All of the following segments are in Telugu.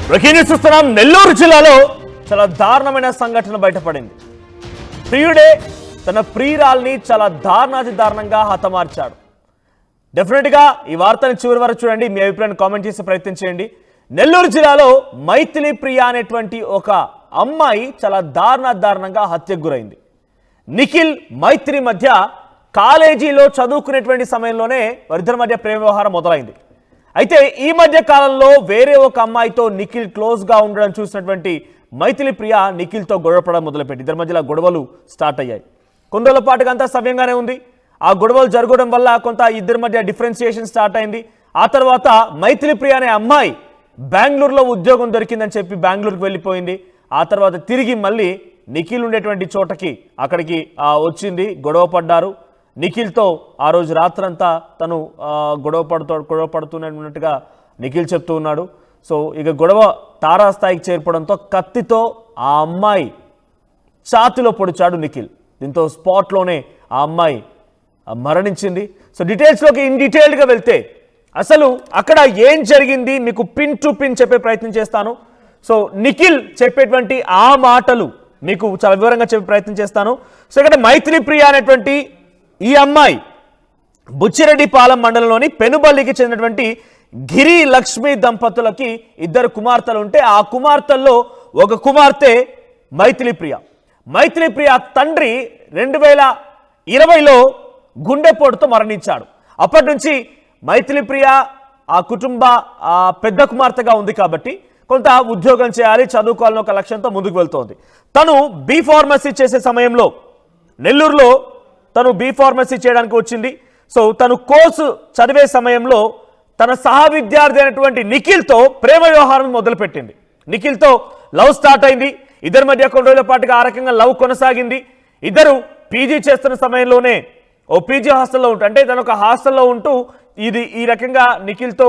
బ్రేకింగ్ న్యూస్ చూస్తున్నాం. నెల్లూరు జిల్లాలో చాలా దారుణమైన సంఘటన బయటపడింది. ప్రియుడే తన ప్రియురాల్ని చాలా దారుణంగా హతమార్చాడు. డెఫినెట్ గా ఈ వార్తని చివరి వరకు చూడండి. మీ అభిప్రాయాన్ని కామెంట్ చేసి ప్రయత్నం చేయండి. నెల్లూరు జిల్లాలో మైథిలి ప్రియ అనేటువంటి ఒక అమ్మాయి చాలా దారుణంగా హత్యకు గురైంది. నిఖిల్ మైత్రి మధ్య కాలేజీలో చదువుకునేటువంటి సమయంలోనే వారిద్దరి మధ్య ప్రేమ వ్యవహారం మొదలైంది. అయితే ఈ మధ్య కాలంలో వేరే ఒక అమ్మాయితో నిఖిల్ క్లోజ్ గా ఉండడం చూసినటువంటి మైథిలి ప్రియ నిఖిల్తో గొడవపడడం మొదలుపెట్టి ఇద్దరి మధ్యలో గొడవలు స్టార్ట్ అయ్యాయి. కొన్ని రోజుల పాటుగా అంతా సవ్యంగానే ఉంది. ఆ గొడవలు జరగడం వల్ల కొంత ఇద్దరి మధ్య డిఫరెన్సియేషన్ స్టార్ట్ అయింది. ఆ తర్వాత మైథిలి ప్రియ అనే అమ్మాయి బెంగళూరులో ఉద్యోగం దొరికిందని చెప్పి బెంగళూరుకు వెళ్ళిపోయింది. ఆ తర్వాత తిరిగి మళ్ళీ నిఖిల్ ఉండేటువంటి చోటకి అక్కడికి వచ్చింది. గొడవ పడ్డారు. నిఖిల్తో ఆ రోజు రాత్రంతా తను గొడవ పడుతున్నట్టుగా నిఖిల్ చెప్తూ ఉన్నాడు. సో ఇక గొడవ తారాస్థాయికి చేరిపోవడంతో కత్తితో ఆ అమ్మాయి ఛాతిలో పొడిచాడు నిఖిల్. దీంతో స్పాట్లోనే ఆ అమ్మాయి మరణించింది. సో డీటెయిల్స్లోకి ఇన్ డీటెయిల్డ్గా వెళ్తే అసలు అక్కడ ఏం జరిగింది మీకు పిన్ టు పిన్ చెప్పే ప్రయత్నం చేస్తాను. సో నిఖిల్ చెప్పేటువంటి ఆ మాటలు మీకు చాలా వివరంగా చెప్పే ప్రయత్నం చేస్తాను. సో ఇక్కడ మైథిలి ప్రియ అనేటువంటి ఈ అమ్మాయి బుచ్చిరెడ్డిపాలెం మండలంలోని పెనుబల్లికి చెందినటువంటి గిరి లక్ష్మి దంపతులకి ఇద్దరు కుమార్తెలు ఉంటే ఆ కుమార్తెల్లో ఒక కుమార్తె మైథిలి ప్రియ. మైథిలి ప్రియ తండ్రి 2020లో గుండెపోటుతో మరణించాడు. అప్పటి నుంచి మైథిలి ప్రియ ఆ కుటుంబ పెద్ద కుమార్తెగా ఉంది కాబట్టి కొంత ఉద్యోగం చేయాలి, చదువుకోవాలని ఒక లక్ష్యంతో ముందుకు వెళ్తోంది. తను బి ఫార్మసీ చేసే సమయంలో నెల్లూరులో తను బి ఫార్మసీ చేయడానికి వచ్చింది. సో తను కోర్సు చదివే సమయంలో తన సహ విద్యార్థి అయినటువంటి నిఖిల్తో ప్రేమ వ్యవహారం మొదలుపెట్టింది. నిఖిల్తో లవ్ స్టార్ట్ అయింది. ఇద్దరి మధ్య కొన్ని రోజుల పాటుగా ఆ రకంగా లవ్ కొనసాగింది. ఇద్దరు పీజీ చేస్తున్న సమయంలోనే ఓ పీజీ హాస్టల్లో ఉంటూ అంటే తను ఒక హాస్టల్లో ఉంటూ ఈ రకంగా నిఖిల్తో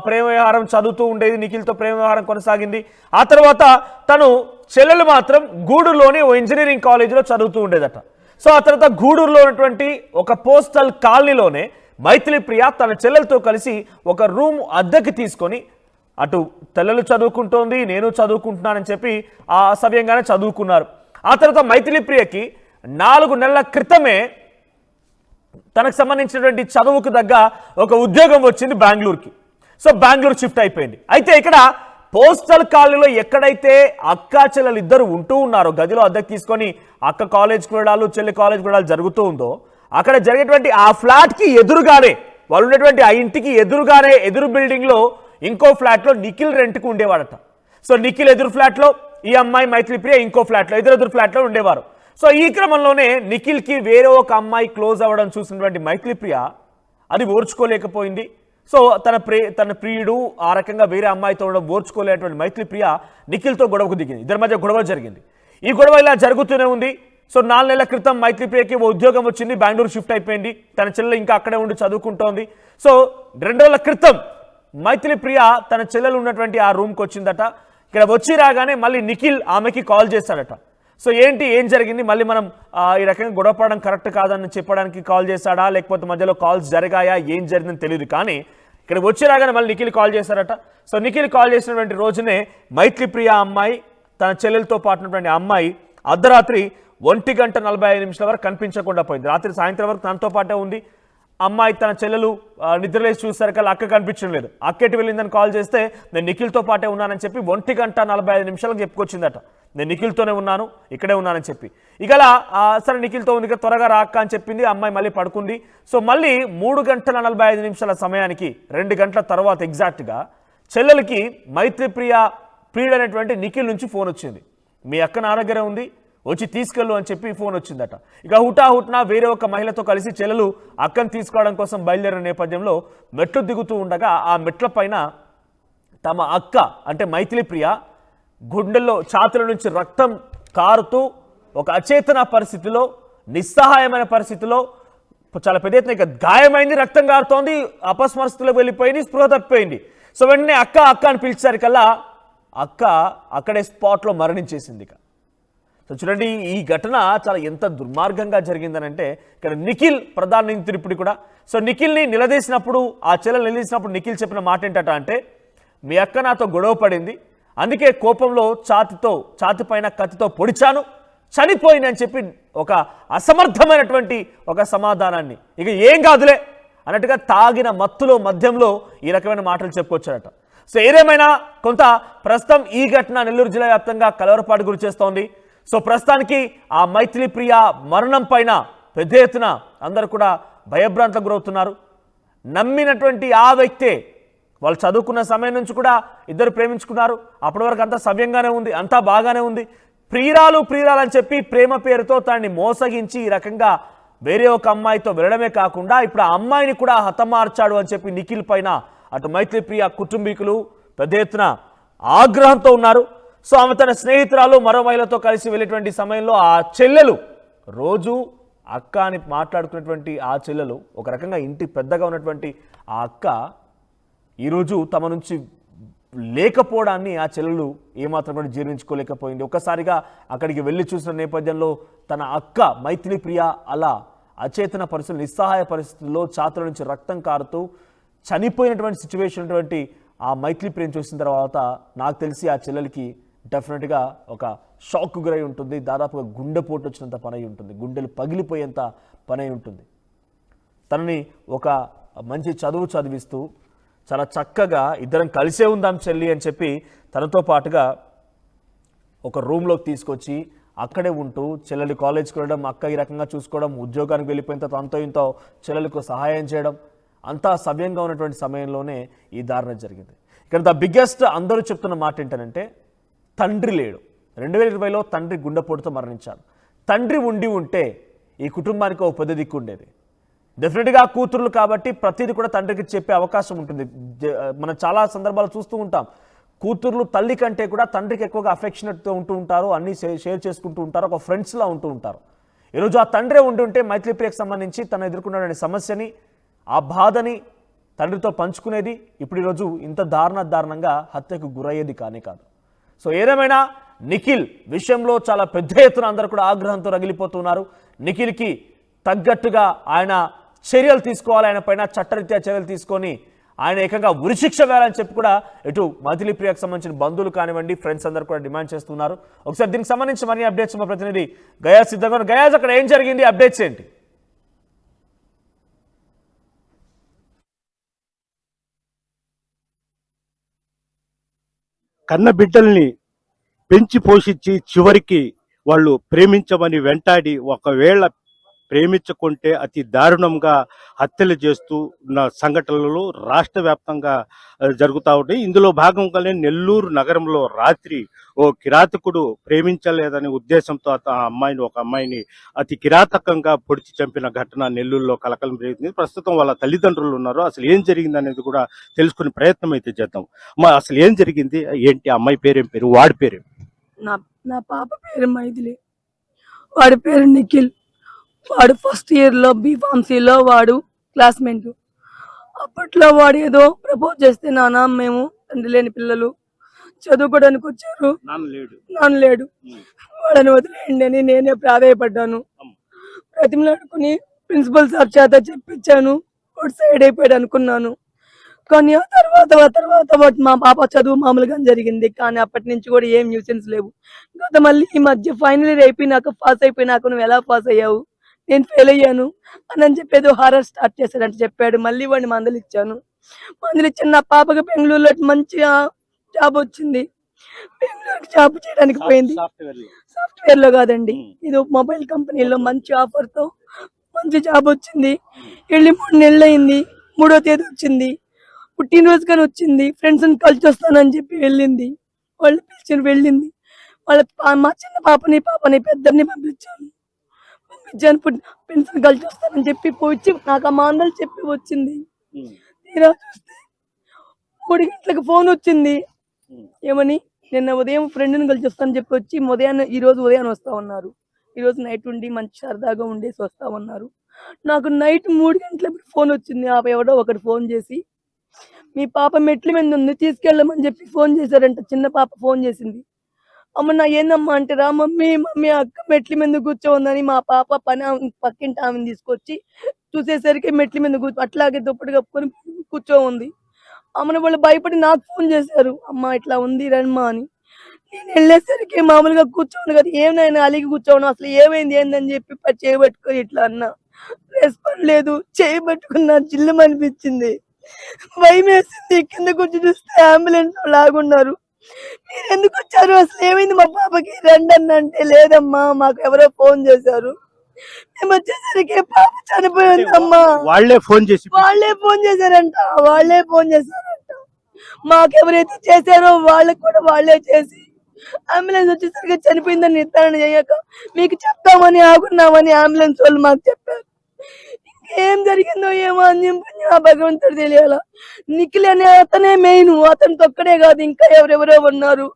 ప్రేమ వ్యవహారం చదువుతూ ఉండేది. నిఖిల్తో ప్రేమ వ్యవహారం కొనసాగింది. ఆ తర్వాత తను చెల్లెలు మాత్రం గూడూరులోని ఓ ఇంజనీరింగ్ కాలేజీలో చదువుతూ ఉండేదట. సో ఆ తర్వాత గూడూరులో ఉన్నటువంటి ఒక పోస్టల్ కాలనీలోనే మైథిలి ప్రియ తన చెల్లెలతో కలిసి ఒక రూమ్ అద్దెకి తీసుకొని అటు చెల్లెలు చదువుకుంటోంది, నేను చదువుకుంటున్నానని చెప్పి ఆ సవ్యంగానే చదువుకున్నారు. ఆ తర్వాత మైథిలి ప్రియకి 4 నెలల క్రితమే తనకు సంబంధించినటువంటి చదువుకు తగ్గ ఒక ఉద్యోగం వచ్చింది బెంగళూరుకి. సో బెంగళూరు షిఫ్ట్ అయిపోయింది. అయితే ఇక్కడ పోస్టల్ కాలనీలో ఎక్కడైతే అక్కా చెల్లెలు ఇద్దరు ఉంటూ ఉన్నారో గదిలో అద్దెకు తీసుకొని అక్క కాలేజ్కి వెళ్ళాలి, చెల్లి కాలేజ్కి వెళ్ళాలి జరుగుతూ ఉందో అక్కడ జరిగేటువంటి ఆ ఫ్లాట్కి ఎదురుగానే వాళ్ళు ఉండేటువంటి ఆ ఇంటికి ఎదురుగానే ఎదురు బిల్డింగ్లో ఇంకో ఫ్లాట్లో నిఖిల్ రెంట్కి ఉండేవాడట. సో నిఖిల్ ఎదురు ఫ్లాట్లో, ఈ అమ్మాయి మైథిలి ప్రియ ఇంకో ఫ్లాట్లో, ఎదురు ఫ్లాట్లో ఉండేవారు. సో ఈ క్రమంలోనే నిఖిల్కి వేరే ఒక అమ్మాయి క్లోజ్ అవ్వడం చూసినటువంటి మైథిలి ప్రియ అది ఓర్చుకోలేకపోయింది. సో తన ప్రియుడు ఆ రకంగా వేరే అమ్మాయితో ఉండడం ఓర్చుకోలేటువంటి మైథిలి ప్రియ నిఖిల్తో గొడవకు దిగింది. ఇద్దరి మధ్య గొడవ జరిగింది. ఈ గొడవ ఇలా జరుగుతూనే ఉంది. సో 4 నెలల క్రితం మైథిలి ప్రియకి ఓ ఉద్యోగం వచ్చింది, బెంగళూరు షిఫ్ట్ అయిపోయింది. తన చెల్లెలు ఇంకా అక్కడే ఉండి చదువుకుంటోంది. సో 2 రోజుల క్రితం మైథిలి ప్రియ తన చెల్లెలు ఉన్నటువంటి ఆ రూమ్కి వచ్చిందట. ఇక్కడ వచ్చి రాగానే మళ్ళీ నిఖిల్ ఆమెకి కాల్ చేశాడట. సో ఏం జరిగింది, మళ్ళీ మనం ఈ రకంగా గొడవ పడడం కరెక్ట్ కాదని చెప్పడానికి కాల్ చేశాడా లేకపోతే మధ్యలో కాల్స్ జరిగాయా ఏం జరిగిందని తెలియదు. కానీ ఇక్కడ వచ్చి రాగానే మళ్ళీ నిఖిల్ కాల్ చేశారట. సో నిఖిల్ కాల్ చేసినటువంటి రోజునే మైథిలి ప్రియ అమ్మాయి తన చెల్లెలతో పాటున్నటువంటి అమ్మాయి అర్ధరాత్రి 1:45 వరకు కనిపించకుండా పోయింది. రాత్రి సాయంత్రం వరకు తనతో పాటే ఉంది. అమ్మాయి తన చెల్లెలు నిద్రలేసి చూసేసరికల్లా అక్క కనిపించడం లేదు. అక్కేటి వెళ్ళిందని కాల్ చేస్తే నేను నిఖిల్తో పాటే ఉన్నానని చెప్పి 1:45 చెప్పుకొచ్చిందట. నేను నిఖిల్తోనే ఉన్నాను, ఇక్కడే ఉన్నానని చెప్పి. ఇకలా సరే నిఖిల్తో ఉంది త్వరగా రాక్క అని చెప్పింది. అమ్మాయి మళ్ళీ పడుకుంది. సో మళ్ళీ 3:45 సమయానికి 2 గంటల తర్వాత ఎగ్జాక్ట్గా చెల్లెలకి మైథిలి ప్రియుడైనటువంటి నిఖిల్ నుంచి ఫోన్ వచ్చింది. మీ అక్క నా దగ్గరే ఉంది, వచ్చి తీసుకెళ్ళు అని చెప్పి ఫోన్ వచ్చిందట. ఇక హుటాహుట్న వేరే ఒక మహిళతో కలిసి చెల్లెలు అక్కను తీసుకోవడం కోసం బయలుదేరిన నేపథ్యంలో మెట్లు దిగుతూ ఉండగా ఆ మెట్ల పైన తమ అక్క అంటే మైథిలి ప్రియ గుండెల్లో ఛాతీల నుంచి రక్తం కారుతూ ఒక అచేతన పరిస్థితిలో, నిస్సహాయమైన పరిస్థితిలో, చాలా పెద్ద ఎత్తున ఇక గాయమైంది, రక్తం కారుతోంది, అపస్మరస్థితిలోకి వెళ్ళిపోయింది, స్పృహ తప్పిపోయింది. సో వెంటనే అక్క అని పిలిచేసరికల్లా అక్క అక్కడే స్పాట్లో మరణించేసింది. ఇక సో చూడండి ఈ ఘటన చాలా ఎంత దుర్మార్గంగా జరిగిందనంటే ఇక్కడ నిఖిల్ ప్రధాన నిందితుడు ఇప్పుడు కూడా. సో నిఖిల్ని నిలదీసినప్పుడు ఆ చెల్లెలు నిలదీసినప్పుడు నిఖిల్ చెప్పిన మాట ఏంటట అంటే మీ అక్క నాతో గొడవ పడింది, అందుకే కోపంలో ఛాతి పైన కత్తితో పొడిచాను, చనిపోయిందని చెప్పి ఒక అసమర్థమైనటువంటి ఒక సమాధానాన్ని, ఇక ఏం కాదులే అన్నట్టుగా తాగిన మత్తులో మధ్యంలో ఈ రకమైన మాటలు చెప్పుకొచ్చారట. సో ఏదేమైనా కొంత ప్రస్తుతం ఈ ఘటన నెల్లూరు జిల్లా వ్యాప్తంగా కలవరపాటు గురి చేస్తోంది. సో ప్రస్తుతానికి ఆ మైథిలి ప్రియ మరణం పైన పెద్ద ఎత్తున అందరూ కూడా భయభ్రాంతకు గురవుతున్నారు. నమ్మినటువంటి ఆ వ్యక్తే, వాళ్ళు చదువుకున్న సమయం నుంచి కూడా ఇద్దరు ప్రేమించుకున్నారు, అప్పటి వరకు అంతా సవ్యంగానే ఉంది, అంతా బాగానే ఉంది. ప్రియురాలు అని చెప్పి ప్రేమ పేరుతో తనని మోసగించి ఈ రకంగా వేరే ఒక అమ్మాయితో వెళ్ళడమే కాకుండా ఇప్పుడు ఆ అమ్మాయిని కూడా హతమార్చాడు అని చెప్పి నిఖిల్ పైన అటు మైథిలి ప్రియ కుటుంబీకులు పెద్ద ఎత్తున ఆగ్రహంతో ఉన్నారు. సో ఆమె తన స్నేహితురాలు మరో మహిళతో కలిసి వెళ్ళేటువంటి సమయంలో ఆ చెల్లెలు, రోజు అక్క అని మాట్లాడుకున్నటువంటి ఆ చెల్లెలు, ఒక రకంగా ఇంటి పెద్దగా ఉన్నటువంటి ఆ అక్క ఈరోజు తమ నుంచి లేకపోవడాన్ని ఆ చెల్లెలు ఏమాత్రం కూడా జీర్ణించుకోలేకపోయింది. ఒక్కసారిగా అక్కడికి వెళ్ళి చూసిన నేపథ్యంలో తన అక్క మైథిలి ప్రియ అలా అచేతన పరిస్థితులు, నిస్సహాయ పరిస్థితుల్లో ఛాతుల నుంచి రక్తం కారుతూ చనిపోయినటువంటి సిచ్యువేషన్ ఉన్నటువంటి ఆ మైథిలి ప్రియను చూసిన తర్వాత నాకు తెలిసి ఆ చెల్లెలకి డెఫినెట్గా ఒక షాక్ గురై ఉంటుంది. దాదాపుగా గుండెపోటు వచ్చినంత పని అయి ఉంటుంది, గుండెలు పగిలిపోయేంత పని అయి ఉంటుంది. తనని ఒక మంచి చదువు చదివిస్తూ చాలా చక్కగా ఇద్దరం కలిసే ఉందాం చెల్లి అని చెప్పి తనతో పాటుగా ఒక రూమ్లోకి తీసుకొచ్చి అక్కడే ఉంటూ చెల్లెలు కాలేజ్కి వెళ్ళడం, అక్క ఈ రకంగా చూసుకోవడం, ఉద్యోగానికి వెళ్ళిపోయిన తర్వాత అంతో ఇంతో చెల్లెలకు సహాయం చేయడం, అంతా సవ్యంగా ఉన్నటువంటి సమయంలోనే ఈ దారుణం జరిగింది. ఇక్కడ ద బిగ్గెస్ట్ అందరూ చెప్తున్న మాట ఏంటంటే తండ్రి లేడు. 2020లో తండ్రి గుండెపోటుతో మరణించాడు. తండ్రి ఉంటే ఈ కుటుంబానికి ఒక పెద్ద దిక్కు ఉండేది. డెఫినెట్గా కూతుర్లు కాబట్టి ప్రతిదీ కూడా తండ్రికి చెప్పే అవకాశం ఉంటుంది. మనం చాలా సందర్భాలు చూస్తూ ఉంటాం, కూతుర్లు తల్లి కంటే కూడా తండ్రికి ఎక్కువగా అఫెక్షనేట్తో ఉంటూ ఉంటారు, అన్నీ షేర్ చేసుకుంటూ ఉంటారు, ఒక ఫ్రెండ్స్లా ఉంటూ ఉంటారు. ఈరోజు ఆ తండ్రే ఉంటుంటే మైథిలి ప్రియకు సంబంధించి తను ఎదుర్కొన్న సమస్యని, ఆ బాధని తండ్రితో పంచుకునేది ఇప్పుడు ఈరోజు ఇంత దారుణంగా హత్యకు గురయ్యేది కానే కాదు. సో ఏదేమైనా నిఖిల్ విషయంలో చాలా పెద్ద ఎత్తున అందరూ కూడా ఆగ్రహంతో రగిలిపోతున్నారు. నిఖిల్కి తగ్గట్టుగా ఆయన చర్యలు తీసుకోవాలి, ఆయన పైన చట్టరీత్యా చర్యలు తీసుకొని ఆయన ఏకంగా ఉరిశిక్ష వేయాలని చెప్పి కూడా ఇటు మైథిలి ప్రియకు సంబంధించిన బంధువులు కానివ్వండి, ఫ్రెండ్స్ అందరూ కూడా డిమాండ్ చేస్తున్నారు. ఒకసారి దీనికి సంబంధించి మరిన్ని అప్డేట్స్ మా ప్రతినిధి గయాజ్ సిద్ధంగా. గయాజ్, అక్కడ ఏం జరిగింది, అప్డేట్స్ ఏంటి? కన్న బిడ్డల్ని పెంచి పోషించి చివరికి వాళ్ళు ప్రేమించమని వెంటాడి ఒకవేళ ప్రేమించుకుంటే అతి దారుణంగా హత్యలు చేస్తూ ఉన్న సంఘటనలు రాష్ట్ర వ్యాప్తంగా జరుగుతూ ఉంటాయి. ఇందులో భాగంగానే నెల్లూరు నగరంలో రాత్రి ఓ కిరాతకుడు ప్రేమించలేదనే ఉద్దేశంతో ఒక అమ్మాయిని అతి కిరాతకంగా పొడిచి చంపిన ఘటన నెల్లూరులో కలకలం రేగింది. ప్రస్తుతం వాళ్ళ తల్లిదండ్రులు ఉన్నారు. అసలు ఏం జరిగింది అనేది కూడా తెలుసుకునే ప్రయత్నం అయితే చేద్దాం. అసలు ఏం జరిగింది, ఏంటి, అమ్మాయి పేరేం పేరు, వాడి పేరు? నా పాప పేరు మైథిలి, వాడి పేరు నిఖిల్. వాడు ఫస్ట్ ఇయర్లో బీఫార్మసీలో వాడు క్లాస్మేట్. అప్పట్లో వాడు ఏదో ప్రపోజ్ చేస్తే, నాన్న మేము తండ్రి లేని పిల్లలు చదువుకోవడానికి వచ్చారు, నాన్న లేడు, వాడని వదిలేయండి అని నేనే ప్రాధాయపడ్డాను. ప్రతిమలాడుకుని ప్రిన్సిపల్ సార్ చేత చెప్పించాను. వాడు సైడ్ అయిపోయాడు అనుకున్నాను. కానీ ఆ తర్వాత మా పాప చదువు మామూలుగా జరిగింది. కానీ అప్పటి నుంచి కూడా ఏం న్యూసెన్స్ లేవు. మళ్ళీ ఈ మధ్య ఫైనల్ ఇయర్ అయిపోయినాక, పాస్ అయిపోయినాక నువ్వు ఎలా పాస్ అయ్యావు, నేను ఫెయిల్ అయ్యాను అని చెప్పేదో హారర్ స్టార్ట్ చేశాడంటే చెప్పాడు. మళ్ళీ వాడిని మందలిచ్చాను. నా పాపకి బెంగళూరులో మంచి జాబ్ వచ్చింది. బెంగళూరుకి జాబ్ చేయడానికి పోయింది. సాఫ్ట్వేర్ లో కాదండి, ఇది మొబైల్ కంపెనీలో మంచి ఆఫర్ తో మంచి జాబ్ వచ్చింది. వెళ్ళి 3 నెలలు అయింది. 3వ తేదీ వచ్చింది, పుట్టినరోజు కానీ వచ్చింది. ఫ్రెండ్స్ కలిసి వస్తానని చెప్పి వెళ్ళింది. వాళ్ళు పిలిచి వెళ్ళింది. మా చిన్న పాపని పెద్దరిని పంపించాను. ఫ్రెండ్స్ కలిసి వస్తానని చెప్పి వచ్చి నాకు ఆ మాందలు చెప్పి వచ్చింది. తీరా చూస్తే 3 గంటలకు ఫోన్ వచ్చింది. ఏమని, నిన్న ఉదయం ఫ్రెండ్ని కలిసి వస్తానని చెప్పి వచ్చి ఈ రోజు ఉదయాన్ని వస్తా ఉన్నారు. ఈ రోజు నైట్ ఉండి మంచి సరదాగా ఉండేసి వస్తా ఉన్నారు. నాకు నైట్ 3 గంటలకు ఫోన్ వచ్చింది. ఎవడో ఒకటి ఫోన్ చేసి, మీ పాప మెట్ల మీద ఉంది తీసుకెళ్ళమని చెప్పి ఫోన్ చేశారంట. చిన్న పాప ఫోన్ చేసింది. అమ్మ నా ఏందమ్మా అంటే, రా మమ్మీ అక్క మెట్ల మీద కూర్చోందని మా పాప పక్కింటి ఆమెను తీసుకొచ్చి చూసేసరికి మెట్ల మీద అట్లాగే దుప్పటి కప్పుకొని కూర్చో ఉంది. అమ్మని వాళ్ళు భయపడి నాకు ఫోన్ చేశారు, అమ్మ ఇట్లా ఉంది రమ్మా అని. నేను వెళ్ళేసరికి మామూలుగా కూర్చోను కదా, ఏమైనా అలిగి కూర్చోను, అసలు ఏమైంది ఏందని చెప్పి చేయబట్టుకొని ఇట్లా అన్నా, రెస్పాండ్ లేదు. చేయబట్టుకున్నా జిల్లం అనిపించింది, భయం వేసింది. కింద కూర్చొని చూస్తే అంబులెన్స్ లాగున్నారు. మీరు ఎందుకు వచ్చారు, అసలు ఏమైంది మా పాపకి, రండి అన్న అంటే, లేదమ్మా మాకు ఎవరో ఫోన్ చేశారు, మేము వచ్చేసరికి పాప చనిపోయిందమ్మా. వాళ్ళే ఫోన్ చేసి వాళ్ళే ఫోన్ చేశారంట, వాళ్ళే ఫోన్ చేశారంట. మాకెవరైతే చేశారో వాళ్ళకి కూడా వాళ్ళే చేసి అంబులెన్స్ వచ్చేసరికి చనిపోయిందని నిర్ధారణ చేయక మీకు చెప్తామని ఆగున్నామని అంబులెన్స్ వాళ్ళు మాకు చెప్పారు. ఏం జరిగిందో ఏమో అని చెప్పి ఆ భగవంతుడు తెలియాల. నిఖిల్ అనే అతనే మెయిన్, అతనితో ఒక్కడే కాదు ఇంకా ఎవరెవరో ఉన్నారు.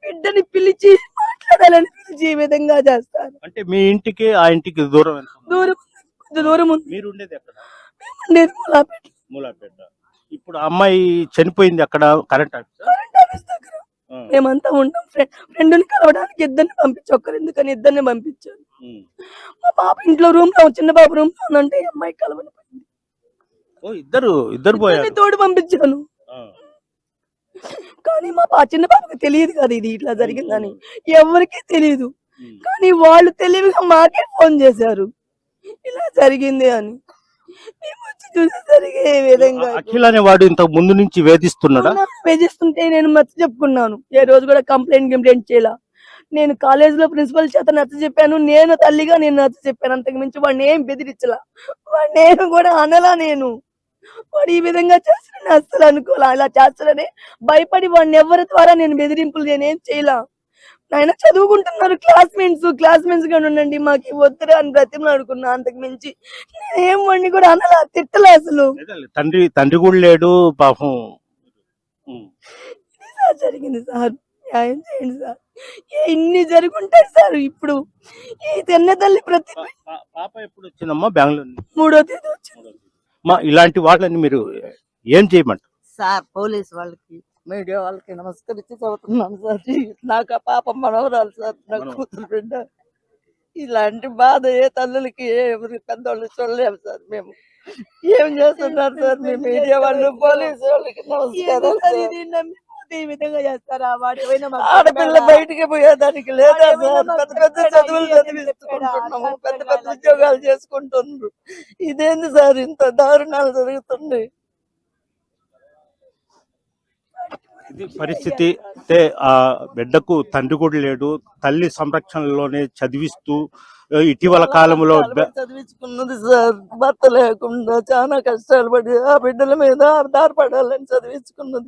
బిడ్డని పిలిచి మాట్లాడాలని పిలిచి ఈ విధంగా చేస్తారు. అంటే మీ ఇంటికి ఆ ఇంటికి దూరం ఎంత? దూరం, కొంచెం దూరం ఉంది. మీరు ఉండేది ఎక్కడ? మేము ఉండేది మూలాపేట. మూలాపేట. ఇప్పుడు అమ్మాయి చనిపోయింది అక్కడ కరెంట్ ఆఫీస్. కరెంట్ ఆఫీస్ దగ్గర మేమంతా ఉంటాం. ఫ్రెండ్ని కలవడానికి ఇద్దరిని పంపించాను, ఒక్కరు ఎందుకని ఇద్దరిని పంపించాను. మా పాప ఇంట్లో రూమ్ లో, చిన్న పాప రూమ్ లో ఉందంటే ఈ అమ్మాయి కలవని పోయింది. ఇద్దరు పోయారు. తోడు పంపించాను. కానీ మా చిన్న పాపకి తెలియదు కదా ఇది ఇట్లా జరిగిందని, ఎవరికీ తెలియదు. కానీ వాళ్ళు తెలివిగా మాకే ఫోన్ చేశారు ఇలా జరిగింది అని. మేము వచ్చి చూసేసరికి ఏ విధంగా అఖిల్ అనే వాడు ఇంతకు ముందు నుంచి వేధిస్తున్నాడా? వేధిస్తుంటే నేను నచ్చ చెప్పుకున్నాను, ఏ రోజు కూడా కంప్లైంట్ చేయాల. నేను కాలేజీలో ప్రిన్సిపల్ చేత నచ్చ చెప్పాను, నేను తల్లిగా నేను నచ్చ చెప్పాను. అంతకు మించి వాడిని ఏం బెదిరించలా, వాడిని నేను కూడా అనలా. నేను వాడు ఈ విధంగా చేస్తాడని అస్సలు అనుకోలే. ఇలా చేస్తాడని భయపడి వాడిని ఎవరి ద్వారా నేను బెదిరింపులు నేనేం చేయలా. ఆయన చదువుకుంటున్నారు, క్లాస్మేట్స్ గా ఉండండి, మాకు వద్దురా అని బ్రతిమలు అనుకున్నా. అంతకు మించి నేనేం వాడిని కూడా అనలా, తిట్టలే అసలు. తండ్రి కూడా లేడు పాపం. సార్ జరిగింది సార్, న్యాయం చేయండి సార్. ఇన్ని జరుగుంటాయి సార్. ఇప్పుడు ఈ తెన్న తల్లి ప్రతి పాప ఎప్పుడు వచ్చిందమ్మా? బెంగళూరు 3వ తేదీ వచ్చింది. ఇలాంటి వాళ్ళని మీరు ఏం చేయమంటారు సార్? పోలీస్ వాళ్ళకి, మీడియా వాళ్ళకి నమస్కరించి చదువుతున్నాను సార్. నాకు ఆ పాప మనవరాలు సార్, నా కూతురు బిడ్డ. ఇలాంటి బాధ ఏ తల్లులకి ఎవరి పెద్దవాళ్ళు చూడలేము సార్. మేము ఏం చేస్తున్నారు సార్ మీ మీడియా వాళ్ళు, పోలీసు వాళ్ళకి నమస్కారం సార్. ఈ విధంగా చేస్తారా? ఆడపిల్ల బయటికి పోయేదానికి లేదా సార్? పెద్ద పెద్ద చదువులు చదివిస్తున్నాము, పెద్ద పెద్ద ఉద్యోగాలు చేసుకుంటున్నారు. ఇదేంది సార్ ఇంత దారుణాలు జరుగుతుంది? ఇది పరిస్థితి. అంటే ఆ బిడ్డకు తండ్రి కూడా లేడు, తల్లి సంరక్షణలోనే చదివిస్తూ ఇటీవల కాలంలో చదివించుకున్నది సార్. భర్త లేకుండా చాలా కష్టాలు పడి ఆ బిడ్డల మీద ఆధారపడాలని చదివించుకున్నది.